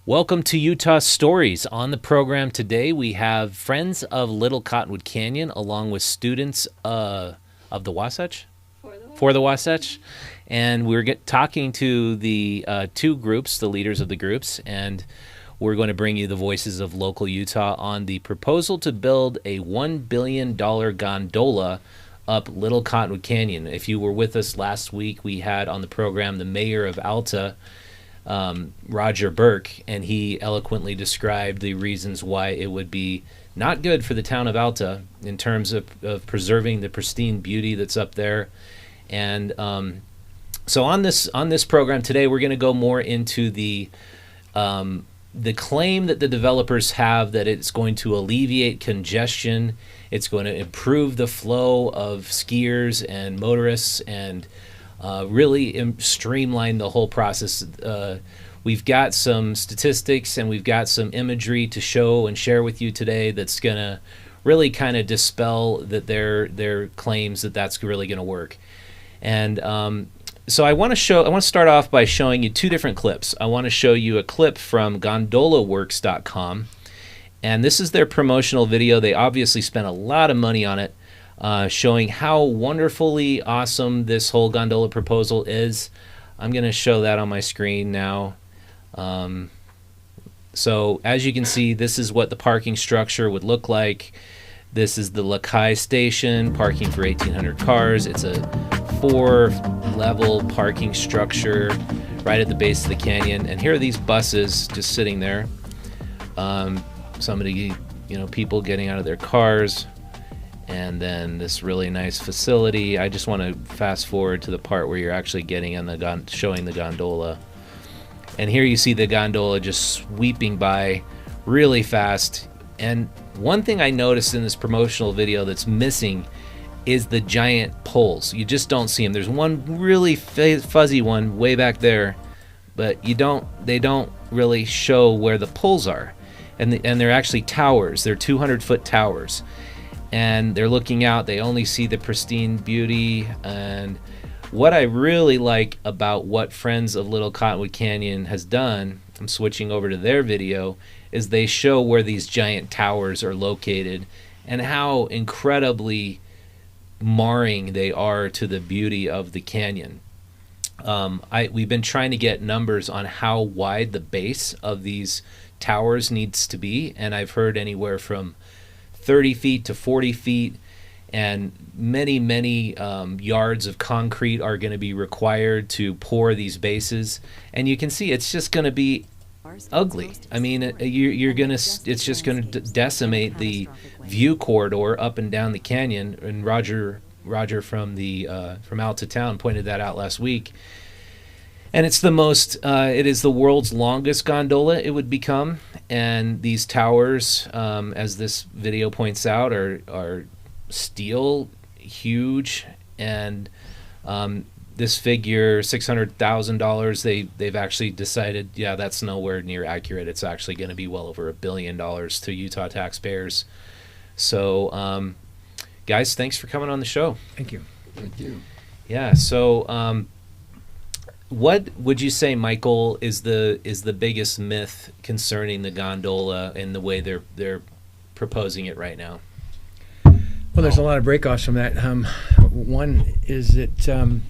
Welcome to Utah Stories. On the program today, we have friends of Little Cottonwood Canyon, along with students of the Wasatch, for the Wasatch, and we're talking to the two groups, the leaders of the groups, and we're going to bring you the voices of local Utah on the proposal to build a $1 billion gondola up Little Cottonwood Canyon. If you were with us last week, we had on the program the mayor of Alta, Roger Burke, and he eloquently described the reasons why it would be not good for the town of Alta in terms of preserving the pristine beauty that's up there. And so on this program today, we're going to go more into the claim that the developers have that it's going to alleviate congestion, it's going to improve the flow of skiers and motorists, and really streamline the whole process. We've got some statistics and we've got some imagery to show and share with you today that's going to really kind of dispel that their claims that that's really going to work. And so I want to start off by showing you two different clips. I want to show you a clip from gondolaworks.com, and this is their promotional video. They obviously spent a lot of money on it, showing how wonderfully awesome this whole gondola proposal is. I'm going to show that on my screen now. So as you can see, this is what the parking structure would look like. This is the Lakai station, parking for 1,800 cars. It's a 4-level parking structure right at the base of the canyon. And here are these buses just sitting there. People getting out of their cars. And then this really nice facility. I just want to fast forward to the part where you're actually getting on showing the gondola. And here you see the gondola just sweeping by really fast. And one thing I noticed in this promotional video that's missing is the giant poles. You just don't see them. There's one really fuzzy one way back there, but they don't really show where the poles are. And they're actually towers. They're 200-foot towers. And they're looking out, they only see the pristine beauty. And what I really like about what Friends of Little Cottonwood Canyon has done, I'm switching over to their video, is they show where these giant towers are located and how incredibly marring they are to the beauty of the canyon. We've been trying to get numbers on how wide the base of these towers needs to be, and I've heard anywhere from 30 feet to 40 feet, and many yards of concrete are going to be required to pour these bases. And you can see it's just going to be ugly. I mean, it's just going to decimate the view corridor up and down the canyon. And Roger from Alta Town pointed that out last week. And it's it is the world's longest gondola it would become. And these towers, as this video points out, are steel, huge. And this figure, $600,000, they've actually decided, yeah, that's nowhere near accurate. It's actually going to be well over $1 billion to Utah taxpayers. So, guys, thanks for coming on the show. Thank you. Thank you. Yeah. So, what would you say, Michael, is the biggest myth concerning the gondola and the way they're proposing it right now? Well, there's a lot of breakoffs from that. One is that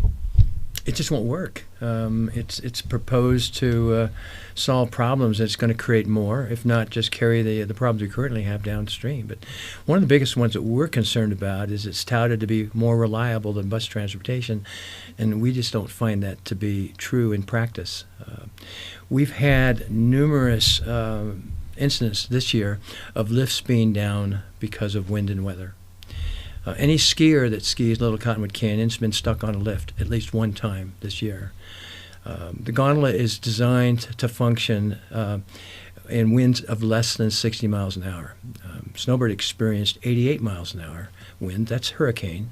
it just won't work. It's proposed to solve problems. It's going to create more, if not just carry the problems we currently have downstream. But one of the biggest ones that we're concerned about is it's touted to be more reliable than bus transportation, and we just don't find that to be true in practice. We've had numerous incidents this year of lifts being down because of wind and weather. Any skier that skis Little Cottonwood Canyon has been stuck on a lift at least one time this year. The gondola is designed to function in winds of less than 60 miles an hour. Snowbird experienced 88 miles an hour wind, that's hurricane,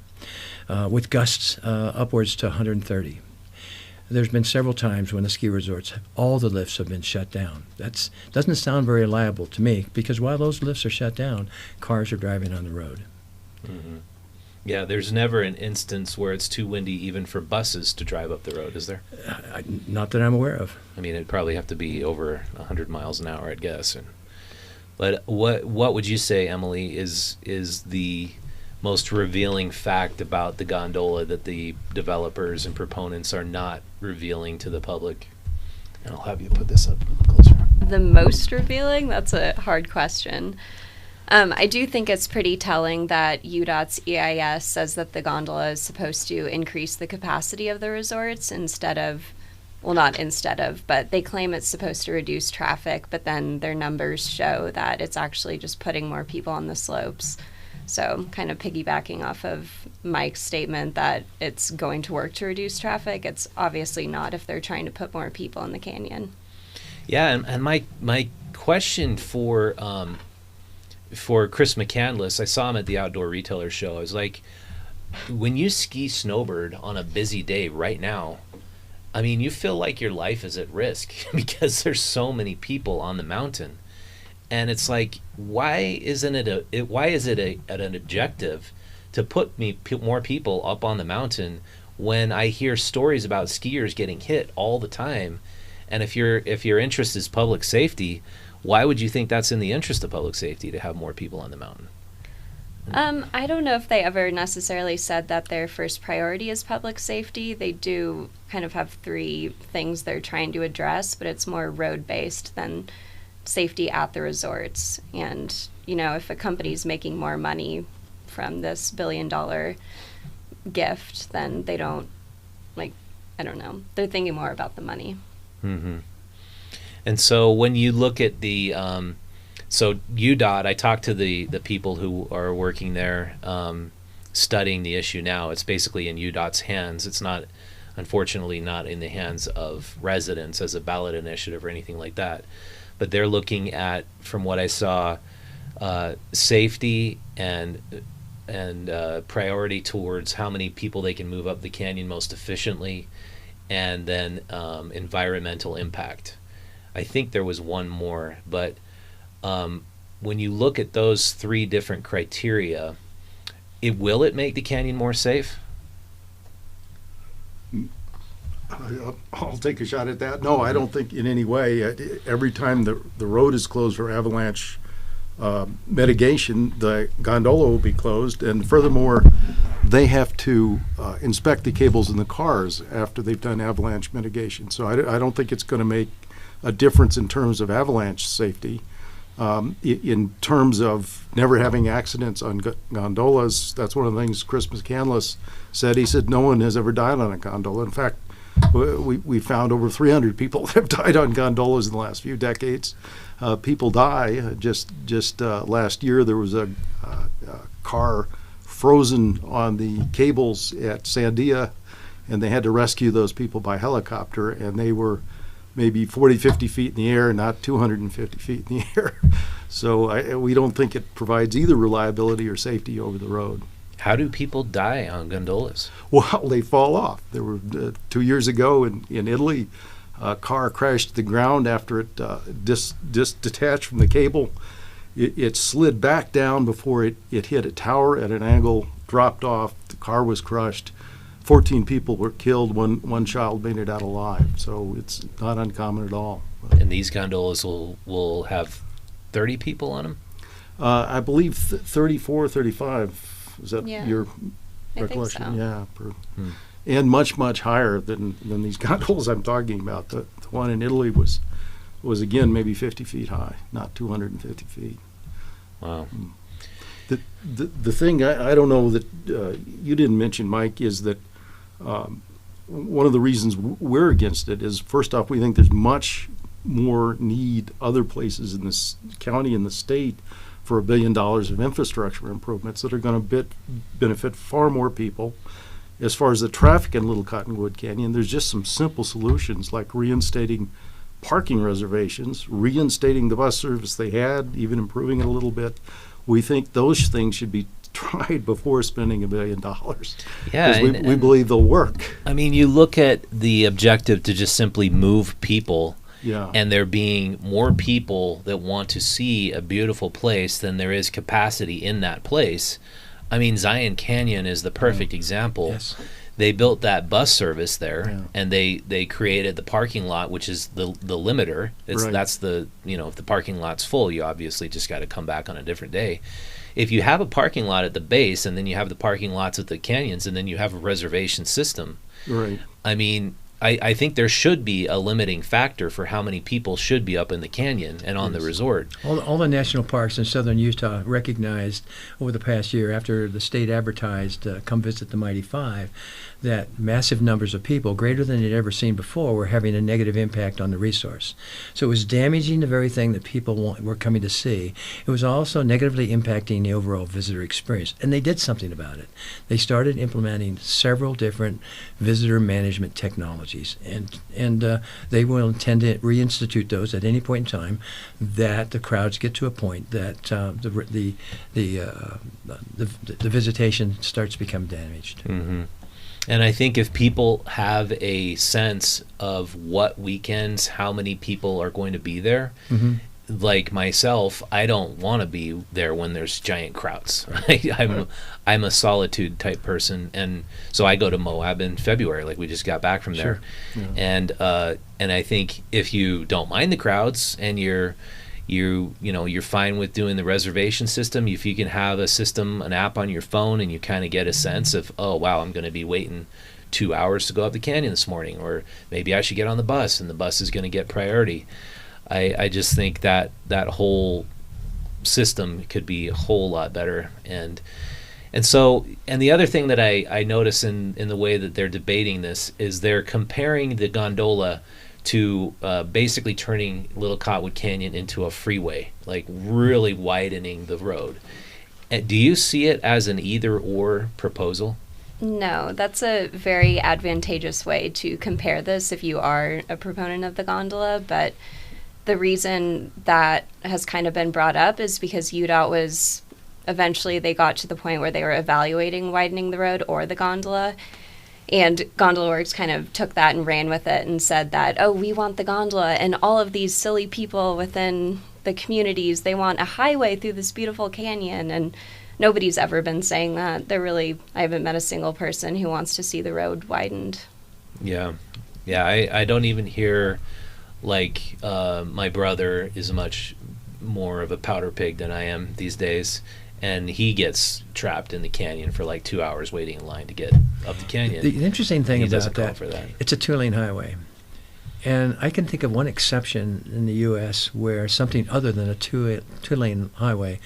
with gusts upwards to 130. There's been several times when the ski resorts, all the lifts have been shut down. That doesn't sound very reliable to me, because while those lifts are shut down, cars are driving on the road. Mm-hmm. Yeah, there's never an instance where it's too windy even for buses to drive up the road, is there? Not that I'm aware of. I mean, it'd probably have to be over 100 miles an hour, I'd guess. But what would you say, Emily, is the most revealing fact about the gondola that the developers and proponents are not revealing to the public? And I'll have you put this up closer. The most revealing? That's a hard question. I do think it's pretty telling that UDOT's EIS says that the gondola is supposed to increase the capacity of the resorts but they claim it's supposed to reduce traffic, but then their numbers show that it's actually just putting more people on the slopes. So kind of piggybacking off of Mike's statement that it's going to work to reduce traffic, it's obviously not if they're trying to put more people in the canyon. Yeah, and my question for Chris McCandless, I saw him at the Outdoor Retailer show. I was like, when you ski snowbird on a busy day right now, I mean, you feel like your life is at risk because there's so many people on the mountain. And it's like, why is it an objective to put more people up on the mountain when I hear stories about skiers getting hit all the time? And if your interest is public safety, why would you think that's in the interest of public safety to have more people on the mountain? I don't know if they ever necessarily said that their first priority is public safety. They do kind of have 3 things they're trying to address, but it's more road-based than safety at the resorts. And, if a company's making more money from this $1 billion gift, then they don't, I don't know. They're thinking more about the money. Mm-hmm. And so when you look at the so UDOT, I talked to the people who are working there studying the issue now. It's basically in UDOT's hands. It's not, unfortunately, not in the hands of residents as a ballot initiative or anything like that. But they're looking at, from what I saw, safety and priority towards how many people they can move up the canyon most efficiently, and then environmental impact. I think there was one more, but when you look at those 3 different criteria, will it make the canyon more safe? I'll take a shot at that. No, I don't think in any way. Every time the road is closed for avalanche mitigation, the gondola will be closed, and furthermore, they have to inspect the cables in the cars after they've done avalanche mitigation. So I don't think it's going to make a difference in terms of avalanche safety. In terms of never having accidents on gondolas, that's one of the things Chris McCandless said. He said no one has ever died on a gondola. In fact, we found over 300 people have died on gondolas in the last few decades. People die. Just last year, there was a car frozen on the cables at Sandia, and they had to rescue those people by helicopter, and they were maybe 40, 50 feet in the air, not 250 feet in the air. So we don't think it provides either reliability or safety over the road. How do people die on gondolas? Well, they fall off. There were 2 years ago in Italy, a car crashed to the ground after it detached from the cable. It slid back down before it hit a tower at an angle, dropped off. The car was crushed. 14 people were killed. One child made it out alive. So it's not uncommon at all. And these gondolas will have 30 people on them? I believe 34, 35. Is that your recollection? I think so. Yeah. And much, much higher than these gondolas I'm talking about. The one in Italy was again maybe 50 feet high, not 250 feet. Wow. The thing I don't know that you didn't mention, Mike, is that one of the reasons we're against it is, first off, we think there's much more need other places in this county and the state for $1 billion of infrastructure improvements that are going to benefit far more people. As far as the traffic in Little Cottonwood Canyon, there's just some simple solutions like reinstating parking reservations, reinstating the bus service they had, even improving it a little bit. We think those things should be tried before spending $1 billion. Yeah, because we believe they'll work. I mean, you look at the objective to just simply move people. Yeah. And there being more people that want to see a beautiful place than there is capacity in that place. I mean, Zion Canyon is the perfect example. Yes. They built that bus service there, Yeah. and they created the parking lot, which is the limiter. Right. That's the, if the parking lot's full, you obviously just got to come back on a different day. If you have a parking lot at the base, and then you have the parking lots at the canyons, and then you have a reservation system, Right. I mean, I think there should be a limiting factor for how many people should be up in the canyon and on the resort. All the national parks in southern Utah recognized over the past year, after the state advertised, come visit the Mighty Five, that massive numbers of people, greater than they'd ever seen before, were having a negative impact on the resource. So it was damaging the very thing that people were coming to see. It was also negatively impacting the overall visitor experience. And they did something about it. They started implementing several different visitor management technologies. And they will intend to reinstitute those at any point in time that the crowds get to a point that the visitation starts to become damaged. Mm-hmm. And I think if people have a sense of what weekends, how many people are going to be there, like myself, I don't want to be there when there's giant crowds. Right? I'm a solitude type person, and so I go to Moab in February. Like, we just got back from there, Sure. Yeah. and I think if you don't mind the crowds and you're fine with doing the reservation system, if you can have an app on your phone, and you kind of get a sense of, oh wow, I'm going to be waiting 2 hours to go up the canyon this morning, or maybe I should get on the bus and the bus is going to get priority. I just think that whole system could be a whole lot better. And the other thing that I notice in the way that they're debating this is they're comparing the gondola to basically turning Little Cottonwood Canyon into a freeway, like really widening the road. Do you see it as an either-or proposal? No, that's a very advantageous way to compare this if you are a proponent of the gondola, but the reason that has kind of been brought up is because UDOT was, eventually they got to the point where they were evaluating widening the road or the gondola, and Gondola Works kind of took that and ran with it and said that, oh, we want the gondola, and all of these silly people within the communities, they want a highway through this beautiful canyon, and nobody's ever been saying that. I haven't met a single person who wants to see the road widened. Yeah, I don't even hear, like, my brother is much more of a powder pig than I am these days, and he gets trapped in the canyon for like 2 hours waiting in line to get up the canyon. The interesting thing He about doesn't call that, for that. it's a two-lane highway. And I can think of one exception in the U.S. where something other than a two-lane highway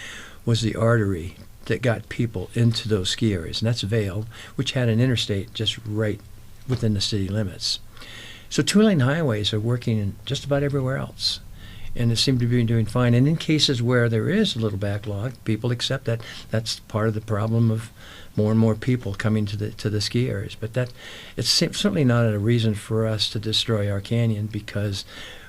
was the artery that got people into those ski areas, and that's Vail, which had an interstate just right within the city limits. So two-lane highways are working in just about everywhere else, and it seemed to be doing fine. And in cases where there is a little backlog, people accept that that's part of the problem of more and more people coming to the ski areas. But it's certainly not a reason for us to destroy our canyon, because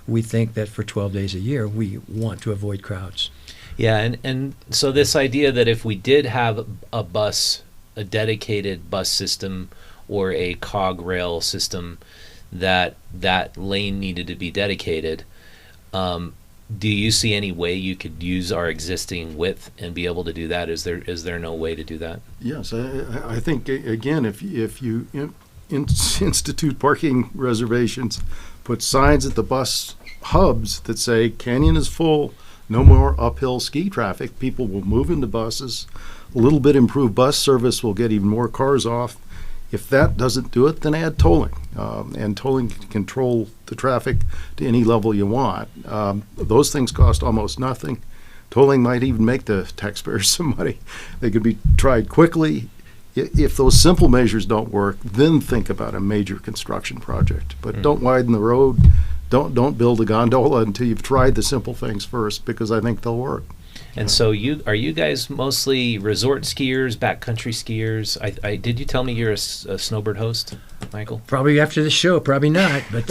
we think that for 12 days a year we want to avoid crowds. Yeah, and so this idea that if we did have a dedicated bus system or a cog rail system, that lane needed to be dedicated. Do you see any way you could use our existing width and be able to do that? Is there no way to do that? Yes, I think, again, if you institute parking reservations, put signs at the bus hubs that say canyon is full, no more uphill ski traffic, people will move into buses. A little bit improved bus service will get even more cars off. If that doesn't do it, then add tolling. And tolling can control the traffic to any level you want. Those things cost almost nothing. Tolling might even make the taxpayers some money. They could be tried quickly. If those simple measures don't work, then think about a major construction project. But don't widen the road. Don't build a gondola until you've tried the simple things first, because I think they'll work. And so are you guys mostly resort skiers, backcountry skiers? I did you tell me you're a snowbird host, Michael? Probably after the show, probably not, but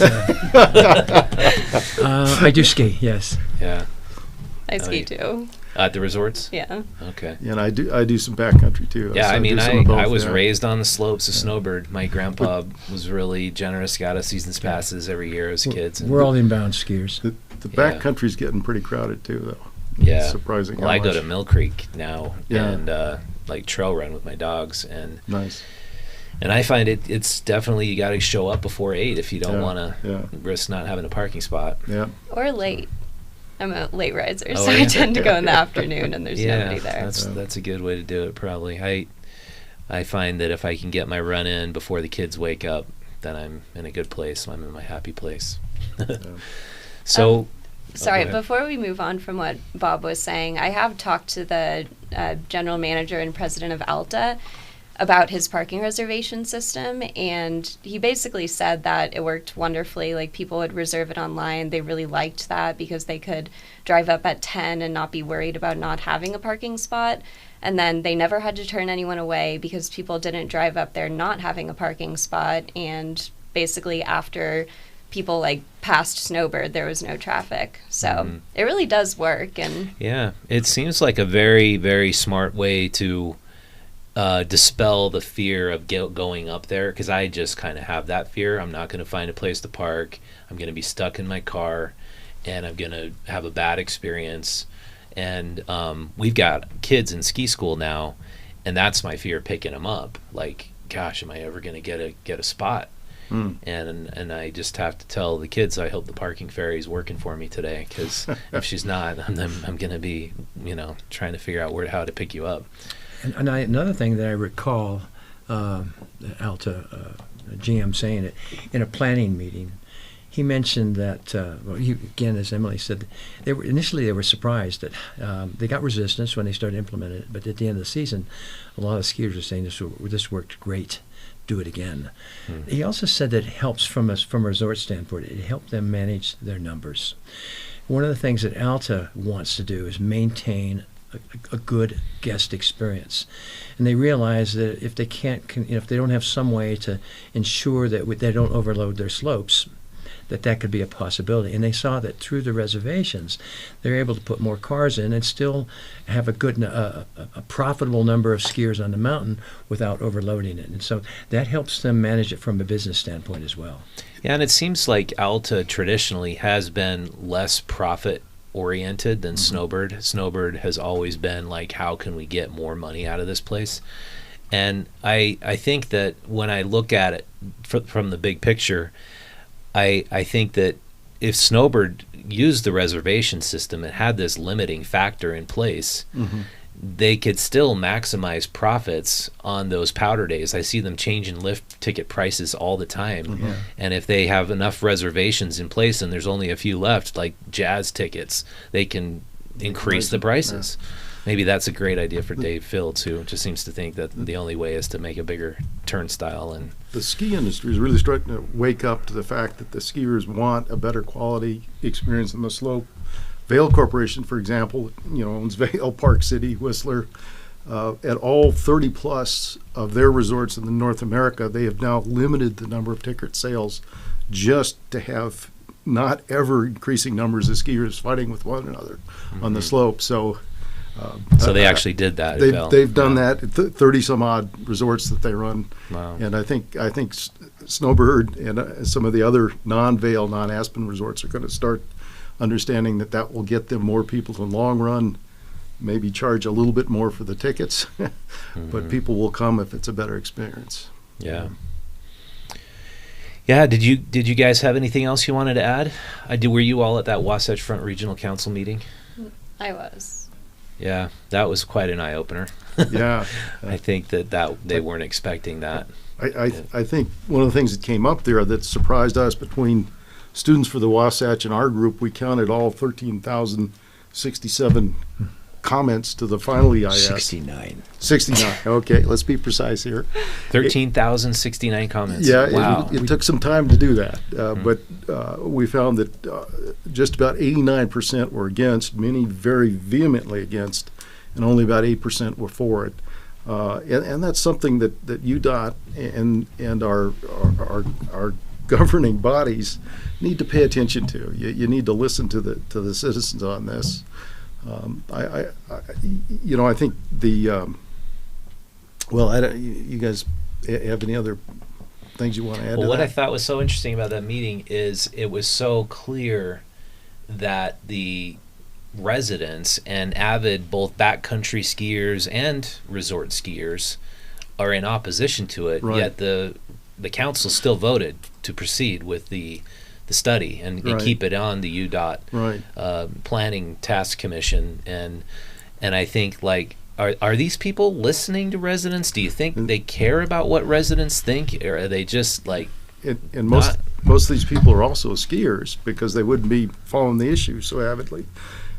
I do ski, yes. Yeah. I ski too. At the resorts? Yeah. Okay. And I do some backcountry too. Yeah, So I mean, do some of both, I was yeah. raised on the slopes of Snowbird. My grandpa was really generous, got us seasons passes every year as kids. We're all inbound skiers. The backcountry's getting pretty crowded too, though. Yeah. It's surprising. Well, how I go much. to Mill Creek now, Yeah. and like trail run with my dogs, and Nice. and I find it's definitely, you got to show up before 8 if you don't Yeah, want to yeah. risk not having a parking spot. Yeah. Or late. I'm a late riser, Oh, so yeah. I tend to go in the afternoon and there's Yeah, nobody there. that's a good way to do it. Probably, I find that if I can get my run in before the kids wake up, then I'm in a good place. I'm in my happy place. So. Sorry, go ahead. before we move on from what Bob was saying, I have talked to the general manager and president of Alta about his parking reservation system, and he basically said that it worked wonderfully. Like, people would reserve it online. They really liked that because they could drive up at 10 and not be worried about not having a parking spot. And then they never had to turn anyone away because people didn't drive up there not having a parking spot. And basically after people like passed Snowbird, there was no traffic. So it really does work. And Yeah, it seems like a very, very smart way to dispel the fear of going up there, because I just kind of have that fear. I'm not going to find a place to park. I'm going to be stuck in my car, and I'm going to have a bad experience. And we've got kids in ski school now, and that's my fear, picking them up. Like, gosh, am I ever going to get a spot? And I just have to tell the kids, I hope the parking fairy is working for me today, because if she's not, I'm going to be, trying to figure out how to pick you up. And another thing that I recall, the Alta GM saying it in a planning meeting, he mentioned that, again, as Emily said, initially they were surprised that they got resistance when they started implementing it, but at the end of the season, a lot of skiers were saying this worked great, do it again. He also said that it helps from a resort standpoint. It helped them manage their numbers. One of the things that Alta wants to do is maintain a good guest experience, and they realize that if they if they don't have some way to ensure that they don't overload their slopes, that could be a possibility. And they saw that through the reservations, they're able to put more cars in and still have a profitable number of skiers on the mountain without overloading it. And so that helps them manage it from a business standpoint as well. Yeah, and it seems like Alta traditionally has been less profit oriented than Snowbird. Snowbird has always been like, how can we get more money out of this place? And I think that when I look at it from the big picture, I think that if Snowbird used the reservation system and had this limiting factor in place, they could still maximize profits on those powder days. I see them changing lift ticket prices all the time. And if they have enough reservations in place and there's only a few left, like jazz tickets, they can increase the prices. Maybe that's a great idea for Dave Fields, who just seems to think that the only way is to make a bigger turnstile. And the ski industry is really starting to wake up to the fact that the skiers want a better quality experience on the slope. Vail Corporation, for example, owns Vail, Park City, Whistler. At all 30 plus of their resorts in North America, they have now limited the number of ticket sales just to have not ever increasing numbers of skiers fighting with one another on the slope. So they actually did that. They've done that at 30 some odd resorts that they run. Wow. And I think Snowbird and some of the other non-Vail, non-Aspen resorts are going to start understanding that will get them more people in the long run, maybe charge a little bit more for the tickets, but people will come if it's a better experience. Yeah. Yeah, did you guys have anything else you wanted to add? Were you all at that Wasatch Front Regional Council meeting? I was. Yeah, that was quite an eye-opener. Yeah. I think that they weren't expecting that. I think one of the things that came up there that surprised us, between students for the Wasatch and our group, we counted all 13,067 comments to the final EIS. 69. 69. Okay, let's be precise here. 13,069 comments. Yeah, Wow. it took some time to do that, but we found that just about 89% were against, many very vehemently against, and only about 8% were for it. And that's something that UDOT and our governing bodies need to pay attention to. You need to listen to the citizens on this. I think you guys have any other things you want to add to Well, what that? I thought was so interesting about that meeting is it was so clear that residents and avid both backcountry skiers and resort skiers are in opposition to it, Right. yet the council still voted to proceed with the study and Right. keep it on the UDOT Right. Planning Task Commission. And I think, like, are these people listening to residents? Do you think they care about what residents think, or are they just like And most of these people are also skiers, because they wouldn't be following the issue so avidly.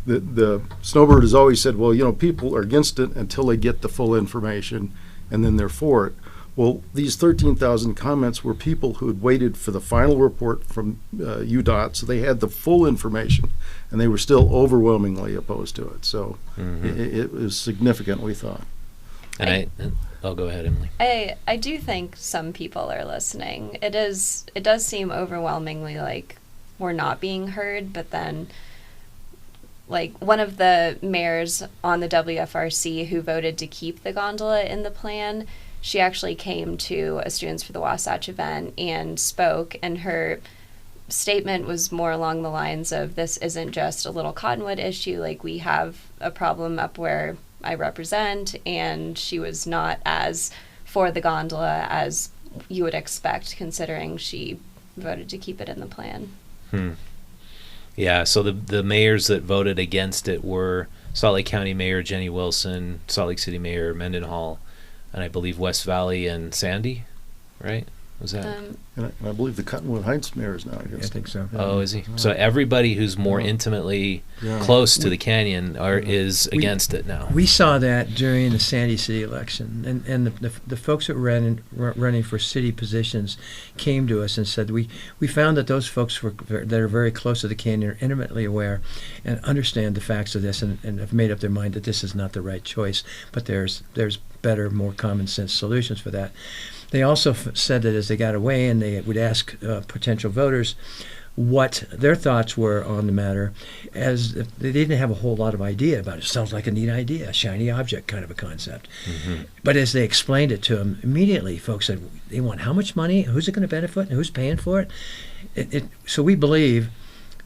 The snowbird has always said, well, people are against it until they get the full information, and then they're for it. Well, these 13,000 comments were people who had waited for the final report from UDOT, so they had the full information, and they were still overwhelmingly opposed to it. So it was significant, we thought. I'll go ahead, Emily. I do think some people are listening. It does seem overwhelmingly like we're not being heard, but then, like, one of the mayors on the WFRC who voted to keep the gondola in the plan, she actually came to a Students for the Wasatch event and spoke, and her statement was more along the lines of, this isn't just a Little Cottonwood issue, like, we have a problem up where I represent, and she was not as for the gondola as you would expect, considering she voted to keep it in the plan. Yeah, so the mayors that voted against it were Salt Lake County Mayor Jenny Wilson, Salt Lake City Mayor Mendenhall, and I believe West Valley and Sandy, right? Was that? And I believe the Cottonwood Heights mayor is now I against think it. so. Oh, is he? So everybody who's more Yeah. intimately Yeah. close to the canyon is against it now. We saw that during the Sandy City election, and the folks that were running for city positions came to us and said, we found that those folks that are very close to the canyon are intimately aware and understand the facts of this, and have made up their mind that this is not the right choice, but there's better, more common sense solutions for that. They also said that as they got away and they would ask potential voters what their thoughts were on the matter, as if they didn't have a whole lot of idea about it. Sounds like a neat idea, a shiny object kind of a concept. But as they explained it to them, immediately folks said, they want how much money, who's it going to benefit, and who's paying for it? So we believe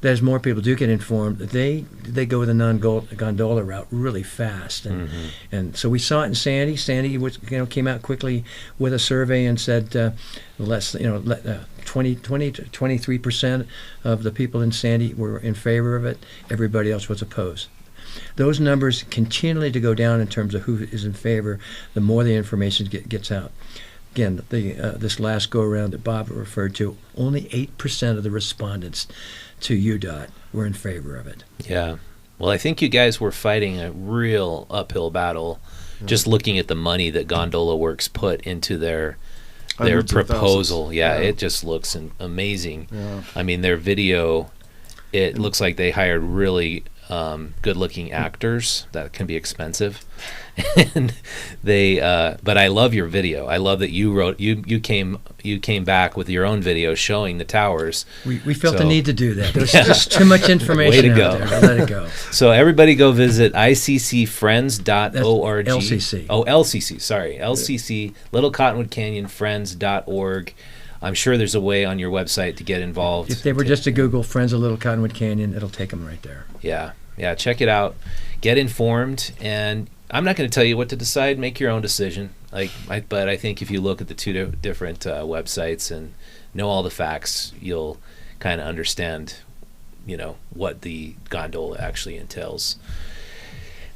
that as more people do get informed, that they go with the non-gondola route really fast, and so we saw it in Sandy. Sandy came out quickly with a survey and said 20 to 23% of the people in Sandy were in favor of it. Everybody else was opposed. Those numbers continually to go down in terms of who is in favor. The more the information gets out. Again, this last go around that Bob referred to, only 8% of the respondents to UDOT were in favor of it. Yeah. Well, I think you guys were fighting a real uphill battle, just looking at the money that Gondola Works put into their Hundreds of proposal. thousands. Yeah, Yeah. it just looks amazing. Yeah. I mean, their video, it looks like they hired really good-looking actors. That can be expensive. And but I love your video. I love that you came back with your own video showing the towers. We felt So- the need to do that. There's just too much information Way to out go. there. Let it go. So everybody go visit iccfriends.org. That's LCC. Oh, LCC, sorry. LCC, Little Cottonwood Canyon Friends.org. I'm sure there's a way on your website to get involved. If they were just to Google Friends of Little Cottonwood Canyon, it'll take them right there. Yeah, check it out. Get informed, and I'm not going to tell you what to decide. Make your own decision. But I think if you look at the two different websites and know all the facts, you'll kind of understand, what the gondola actually entails.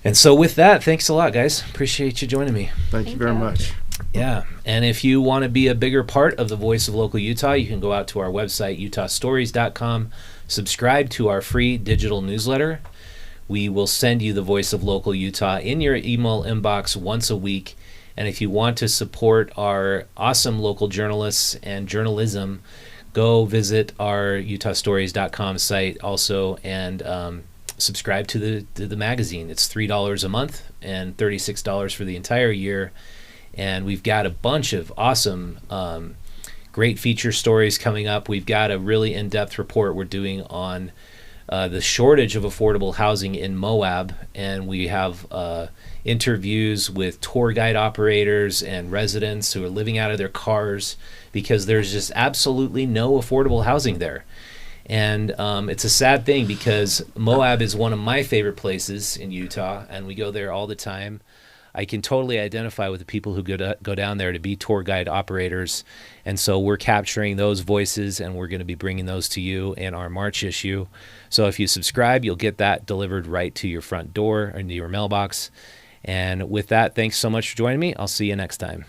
And so with that, thanks a lot, guys. Appreciate you joining me. Thank you Thank very you. much. Yeah, and if you want to be a bigger part of the Voice of Local Utah, you can go out to our website, utahstories.com, subscribe to our free digital newsletter. We will send you the Voice of Local Utah in your email inbox once a week. And if you want to support our awesome local journalists and journalism, go visit our utahstories.com site also and subscribe to the magazine. It's $3 a month and $36 for the entire year. And we've got a bunch of awesome, great feature stories coming up. We've got a really in-depth report we're doing on the shortage of affordable housing in Moab, and we have interviews with tour guide operators and residents who are living out of their cars because there's just absolutely no affordable housing there. And it's a sad thing because Moab is one of my favorite places in Utah, and we go there all the time. I can totally identify with the people who go down there to be tour guide operators. And so we're capturing those voices, and we're going to be bringing those to you in our March issue. So if you subscribe, you'll get that delivered right to your front door or into your mailbox. And with that, thanks so much for joining me. I'll see you next time.